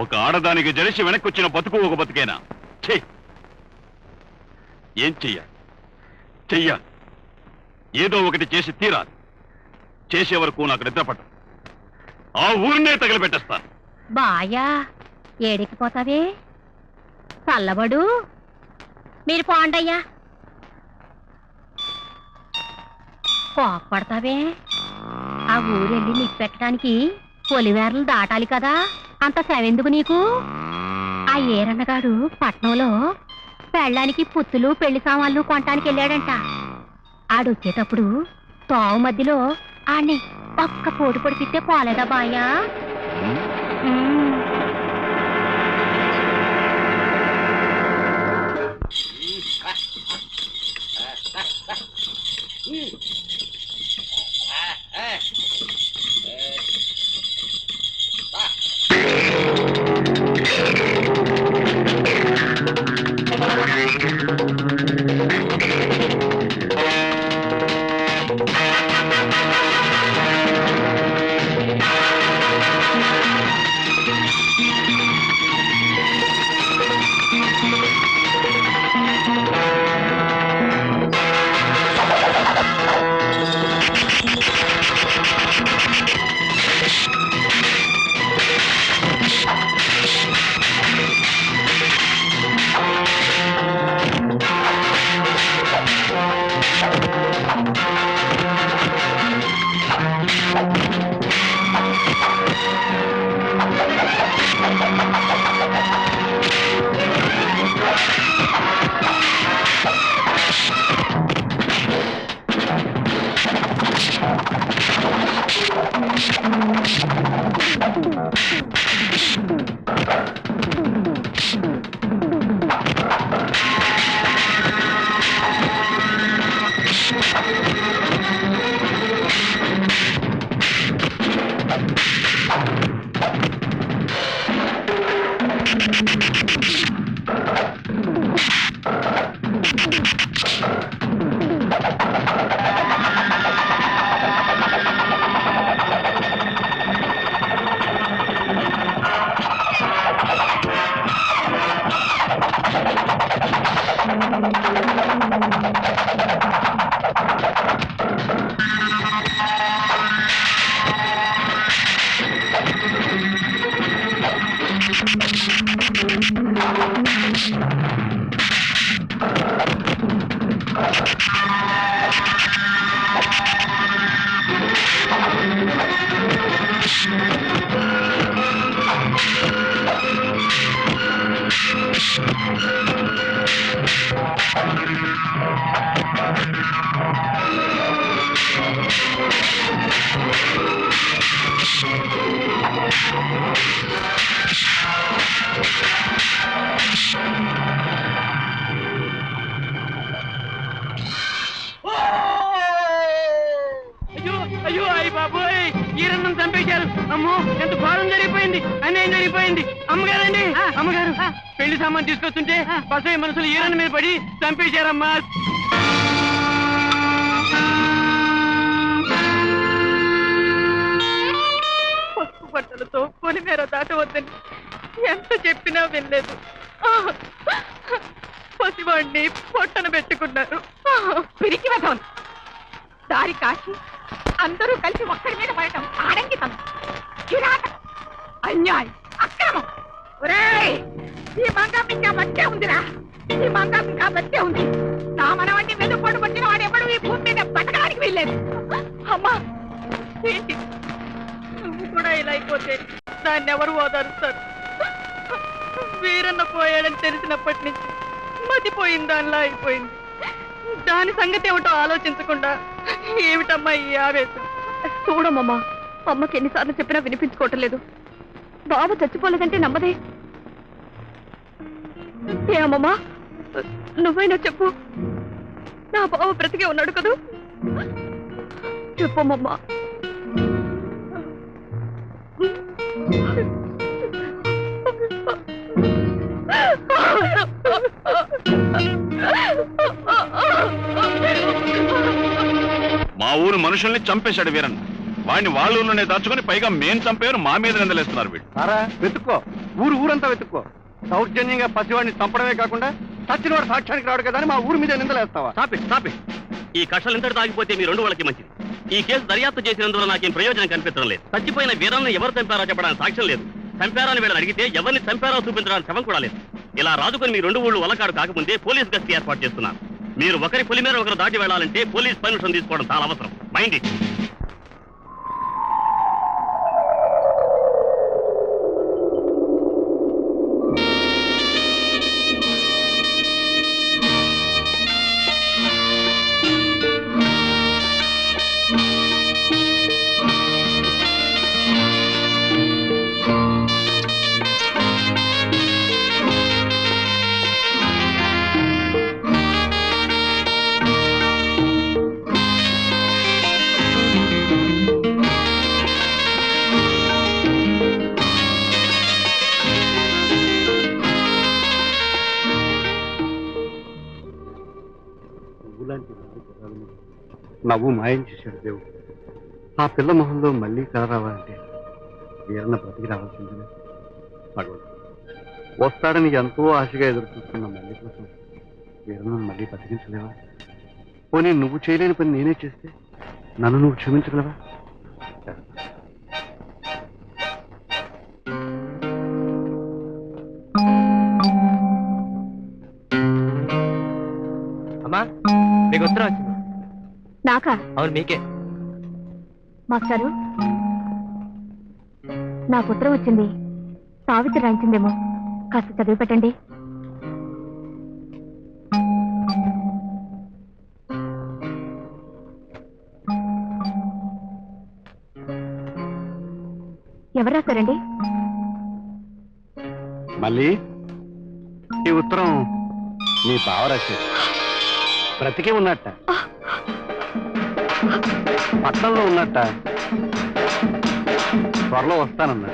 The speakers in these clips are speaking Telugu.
ఒక ఆడదానికి జడిసి వెనక్కొచ్చిన బతుకు ఒక బతుకేనా? ఏం చెయ్య ఏదో ఒకటి చేసి తీరాలి. చేసే వరకు నాకు నిద్ర పట్టదు. ఆ ఊరినే తగలబెట్టేస్తాను. బాయా ఏడికిపోతావే? చల్లబడు. మీరు పోండయ్యా. కోపడతావే? ఆ ఊరెళ్ళి నీకు పెట్టడానికి పొలివేరలు దాటాలి కదా, అంత సెవెందుకు నీకు? ఆ ఏరన్నగాడు పట్నంలో పెళ్ళానికి పుత్తులు పెళ్లి సామాన్లు కొనటానికి వెళ్ళాడంట. ఆడొచ్చేటప్పుడు తోవ మధ్యలో ఆడిని ఒక్క పోటు పొడిపిస్తే పోలేదా బాయ్యా? అయ్యో అయ్యి బాబోయ్, ఈరన్నం చంపేశారు. అమ్మో, ఎంత ఘోరం జరిగిపోయింది, అన్యాయం జరిగిపోయింది. అమ్మగారండి, అమ్మగారు పెళ్లి సామాన్ తీసుకొస్తుంటే బసయ్య మనుషులు ఈరన్న మీద పడి చంపేశారమ్మా. పసుపు బట్టలతో పొలిమేర దాటవద్దని ఎంత చెప్పినా వినలేదు. పసివాడిని పొట్టన పెట్టుకున్నారు. పిరికి వదం దారి కాచి అందరూ కలిసి ఒక్కడి మీద పడటం ఆడంగితం, అన్యాయం, అక్రమం. ఒరేయ్, ఈ మంగం ఇంకా బట్టే ఉందిరా, ఈ మంగం ఇంకా బట్టే ఉంది. నా మనవాడిని వెదుపడు పట్టిన వాడు ఎవడు ఈ భూమి మీద బతకడానికి వెళ్ళలేదు. అమ్మా ఏంటి నువ్వు కూడా ఇలా అయిపోతే దాన్ని ఎవరు ఓదారుస్తారు? వీరన్న పోయాడని తెలిసినప్పటి నుంచి మతిపోయింది, దానిలా అయిపోయింది. దాని సంగతి ఏమిటో ఆలోచించకుండా ఏమిటమ్మా ఈ ఆవేశం? చూడమ్మమ్మా, అమ్మకి ఎన్నిసార్లు చెప్పినా వినిపించుకోవటం లేదు. బాబు చచ్చిపోలేదంటే నమ్మదే. ఏ అమ్మమ్మా, నువ్వైనా చెప్పు, నా బాబు బ్రతికే ఉన్నాడు కదూ? చెప్పమ్మమ్మా. మా ఊరు మనుషుల్ని చంపేశాడు వీరన్న. వాడిని వాళ్ళలోనే దాచుకొని పైగా మేం చంపేవారు మా మీద నిందలేస్తున్నారు వీళ్ళు. సారా వెతుక్కో, ఊరంతా వెతుక్కో. దౌర్జన్యంగా పసివాడిని చంపడమే కాకుండా చచ్చిన వాడు సాక్ష్యానికి రాడు కదా అని మా ఊరి మీద నిందలేస్తావా? స్టాప్. ఈ కష్టాలు ఇంతటి తాగిపోతే మీ రెండు వాళ్ళకి మంచిది. ఈ కేసు దర్యాప్తు చేసినందువల్ల నాకేం ప్రయోజనం కనిపించడం లేదు. చచ్చిపోయిన వీరాలను ఎవరు చంపారో చెప్పడానికి సాక్ష్యం లేదు. చంపారని వీళ్ళని అడిగితే ఎవరిని చంపారో చూపించడానికి శవం కూడా లేదు. ఇలా రాజుకొని మీ రెండు ఊళ్ళు వలకాడు కాకముందే పోలీస్ గస్తీ ఏర్పాటు చేస్తున్నారు. మీరు ఒకరి పులి మీద ఒకరు దాటి వెళ్లాలంటే పోలీస్ పర్మిషన్ తీసుకోవడం చాలా అవసరం. Mind it. నవ్వు మాయం చేశాడు దేవుడు. ఆ పిల్ల మొహంలో మళ్ళీ కల రావాలంటే వీరన్న బ్రతికి రావాల్సిందే. భగవంతుడు వస్తాడని ఎంతో ఆశగా ఎదురు చూస్తున్న మళ్ళీ కోసం వీరన్న మళ్ళీ బతికించలేవా? పోనీ నువ్వు చేయలేని పని నేనే చేస్తే నన్ను నువ్వు క్షమించగలవా? అమ్మా, మీకు ఉత్తరం వచ్చింది. నాకా? అవును, మీకే. మాస్టారు, నాకు ఉత్తరం వచ్చింది. సావిత్రి రాయించిందేమో, కాస్త చదివి పెట్టండి. ఎవరు రాశారండి? మళ్ళీ ఈ ఉత్తరం నీ బావ రాశాడు. బ్రతికే ఉన్నట్ట, పట్టణంలో ఉన్నట్ట, త్వరలో వస్తానన్నా.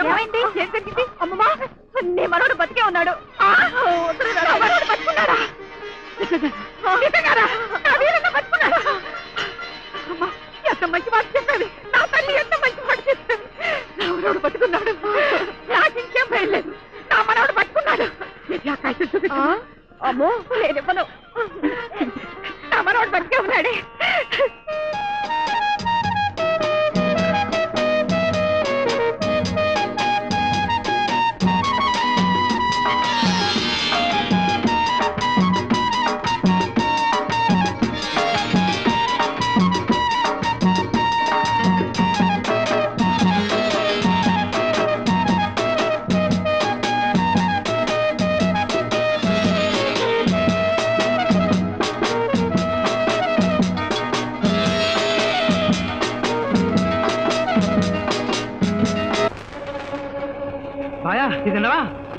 ఏమైంది? ఏం జరిగింది? అమ్మమ్మా, నీ మనోడు బతికే ఉన్నాడు. నా మనోడు బతుకున్నాడా? నిజంగానా? నా వీరన్న బతుకున్నాడా? అమ్మా, ఎంత మంచి మాట చెప్పేది. నా తల్లి ఎంత మంచి మాట చెప్పేది. నా మనోడు బతుకున్నాడు. నాకు ఇంకేం భయం లేదు. నా మనోడు బతుకున్నాడు. అమ్మో, లేనివ్వను. నా మనోడు బతికే ఉన్నాడే.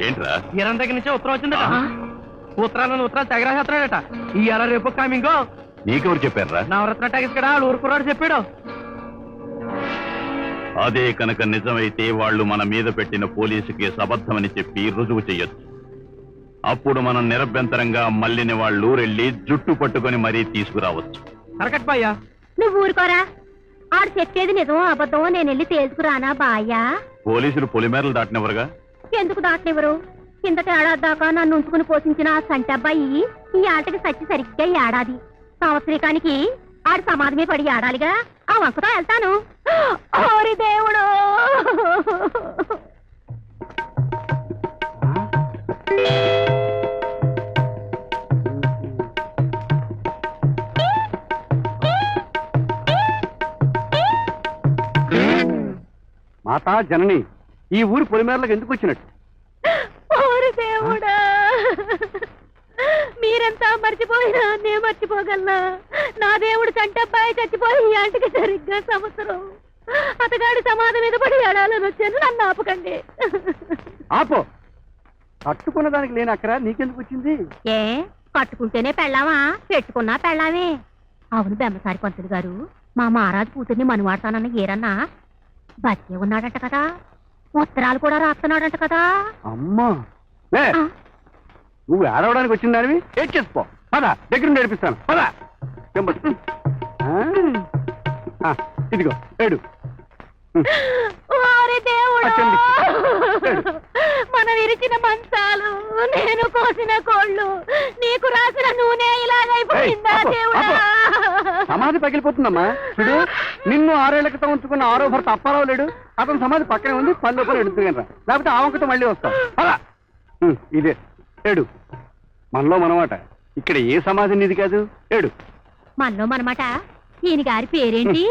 ఏంట్రా? ఈరన్ దగ్గర నుంచే ఉత్తరం వచ్చిందట. ఉత్తరాలు తెగరాసేస్తున్నాడట. ఈ ఎలా రేపు కామింగో. నీకెవరు చెప్పారా? నవరత్న టాకీస్ కూడా ఊరుకున్నాడు చెప్పాడు. అదే కనుక నిజమైతే వాళ్ళు మన మీద పెట్టిన పోలీసు కేసు అబద్ధమని చెప్పి రుజువు చెయ్యొచ్చు. అప్పుడు మనం నిరభ్యంతరంగా మళ్ళీని వాళ్ళు ఊరెళ్ళి జుట్టు పట్టుకొని మరీ తీసుకురావచ్చు. కరెక్ట్ బాయ్యా. నువ్వు ఊరుకోరా. ఆడు చెప్పేది నిజమో అబద్ధమో నేను వెళ్ళి తేల్చుకురానా బాయ్యా? పోలీసులు పొలిమేరలు దాటినవరుగా. ఎందుకు దాటనివ్వరు? కిందటి ఏడాది దాకా నన్ను ఉంచుకుని పోషించిన ఆ సంటి అబ్బాయి ఈ ఆటకి సచ్చి సరిగ్గా ఏడాది. సంవత్సరికానికి ఆడు సమాధమే పడి ఏడాలిగా. ఆ వంకతో వెళ్తాను. ఓరి దేవుడు! మాతా జనని ఈ ఊరి పొలిమేరలకు ఎందుకు వచ్చినట్టు? ఓరి దేవుడా! మీరే ఎంత మర్చిపోయినా నే మర్చిపోగలనా? నా దేవుడు చంటబ్బాయి చచ్చిపోయి ఈ ఆంటికి సరిగ్గా సంవత్సరం. అతగాడి సమాధి మీద పడి ఏడాలని వచ్చాను, నన్ను ఆపకండి. ఆపో, కట్టుకున్న దానికి లేని అక్కడ నీకెందుకు వచ్చింది? ఏ కట్టుకుంటేనే పెళ్ళావా, పెట్టుకున్నా పెళ్ళావే. అవును బెమ్మసారి పంతులు గారు, మా మహారాజు కూతుర్ని మనువాడతానన్న ఏరన్నా బతికే ఉన్నాడంట కదా, ఉత్తరాలు కూడా రాస్తున్నాడంట కదా. అమ్మా లే, నువ్వు ఏడవడానికి వచ్చిన దానివి ఏడ్ చేసుకో. పద, దగ్గర నేర్పిస్తాను. పద ఇదిగో ఏడు. ఓరి దేవుడా, అచ్చండి. మనం విరిచిన మంచాలు, నేను కోసిన కోళ్ళు, నీకు రాసిన నూనె ఇలాగైపోయిందా ఏయ్, ఆపు, దేవుడా? సమాధి పగిలిపోతుందమ్మా. చూడు, నిన్ను 6 ఏళ్ల క్రితం ఉంచుకున్న 6వ భర్త అప్పారావు లేడు, అతని సమాధి పక్కనే ఉంది. 10 రూపాయలు ఎడుతుగా, లేకపోతే ఆ వంకతో మళ్ళీ వస్తాం. పద. ఇదే ఏడు, మనలో మనమాట. ఇక్కడ ఏ సమాధి నీది కాదు. ఏడు. మనలో మనమాట. ఈయన గారి పేరేంటి?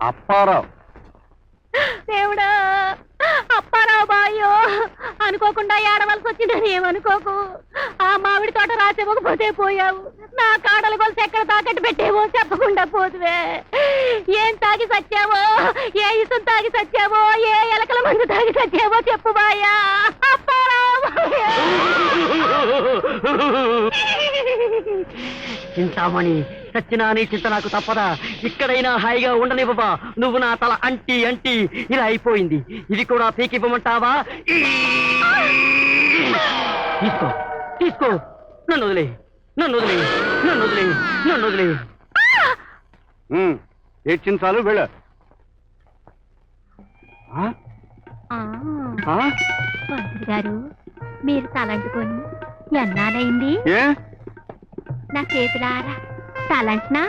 అప్పారావు. దేవుడా, అప్పారావు బాయ్యో, అనుకోకుండా ఏడవలసి వచ్చిందని ఏమనుకోకు. ఆ మామిడి తోట రాసేవకపోతే పోయావు, నా కాడల కొలిసి ఎక్కడ తాకట్టు పెట్టేవో చెప్పకుండా పోతువే. ఏం తాగి సచ్చావో, ఏ ఇసుం తాగి సచ్చావో, ఏ ఎలకల మందు తాగి సచ్చావో చెప్పు బాయ్యా. అప్పారావు బాయ్యా. చింతామణి, చచ్చినా నీ చింత నాకు తప్పదా? ఇక్కడైనా హాయిగా ఉండనివ్వబా. నువ్వు నా తల అంటి అంటి ఇలా అయిపోయింది. ఇది కూడా పీకివ్వమంటావా? తీసుకో తీసుకో, నన్ను వదిలే, నన్ను వదిలే, నన్ను వదిలే, నన్ను వదిలే. ఏడ్చించాలు వెళ్ళ. పంతులు గారు, మీరు తలంటుకొని ఎన్నాళ్ళయింది? ఏ నా చేతులారా తలంటున్నా?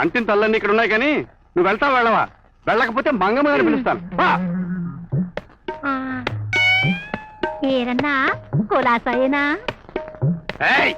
అంతిన తల్లన్నీ ఇక్కడ ఉన్నాయి, కానీ నువ్వు వెళ్తావా వెళ్ళవా? వెళ్ళకపోతే మంగమ్మ గారిని పిలుస్తాను. ఏరన్నా కులాసాయేనా? ఏయ్!